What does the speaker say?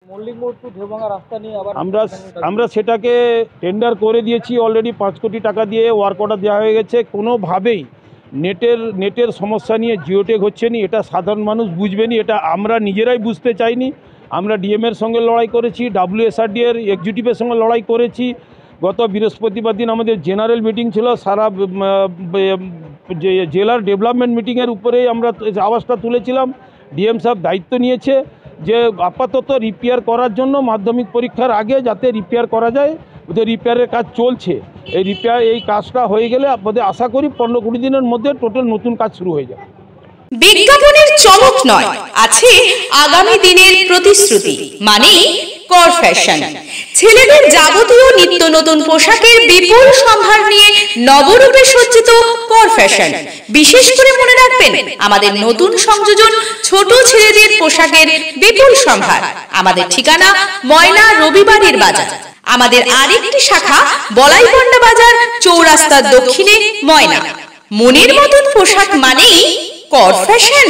মল্লিক মোড় টু দেওভাঙা রাস্তা নিয়ে আবার আমরা সেটাকে টেন্ডার করে দিয়েছি অলরেডি। 5 কোটি টাকা দিয়ে ওয়ার্ক অর্ডার দেওয়া হয়ে গেছে। কোনোভাবেই নেটের সমস্যা নিয়ে জিওটেক হচ্ছে না, এটা সাধারণ মানুষ বুঝবে না, এটা আমরা নিজেরাই বুঝতে চাইনি। আমরা ডিএমের সঙ্গে লড়াই করেছি, WSRD এর এক্সিকিউটিভের সঙ্গে লড়াই করেছি। গত বৃহস্পতিবার দিন আমাদের জেনারেল মিটিং ছিল, সারা জেলার ডেভেলপমেন্ট মিটিংয়ের উপরেই আমরা আওয়াজটা তুলেছিলাম। ডিএম সাহেব দায়িত্ব নিয়েছে যে আপাতত রিপেয়ার করার জন্য মাধ্যমিক পরীক্ষার আগে যাতে রিপেয়ার করা যায়, ওদের রিপেয়ারের কাজ চলছে। এই কাজটা হয়ে গেলে আপনাদের আশা করি 15-20 দিনের মধ্যে টোটাল নতুন কাজ শুরু হয়ে যাবে। বিজ্ঞাপনের চমক নয়, আছে আগামী দিনের প্রতিশ্রুতি, মানে কর ফ্যাশন। ছেলেদের যাবতীয় নিত্য নতুন পোশাকের বিপুল সম্ভার নিয়ে নবরূপে সজ্জিত কর ফ্যাশন। বিশেষ করে মনে রাখবেন, আমাদের নতুন সংযোজন ছোট ছেলেদের পোশাকের বিপুল সম্ভার। আমাদের ঠিকানা ময়না রবিবারের বাজার। আমাদের আরেকটি শাখা বলাইপন্ডা বাজার, চৌরাস্তার দক্ষিণে ময়না। মনের মতন পোশাক মানেই কর ফ্যাশন।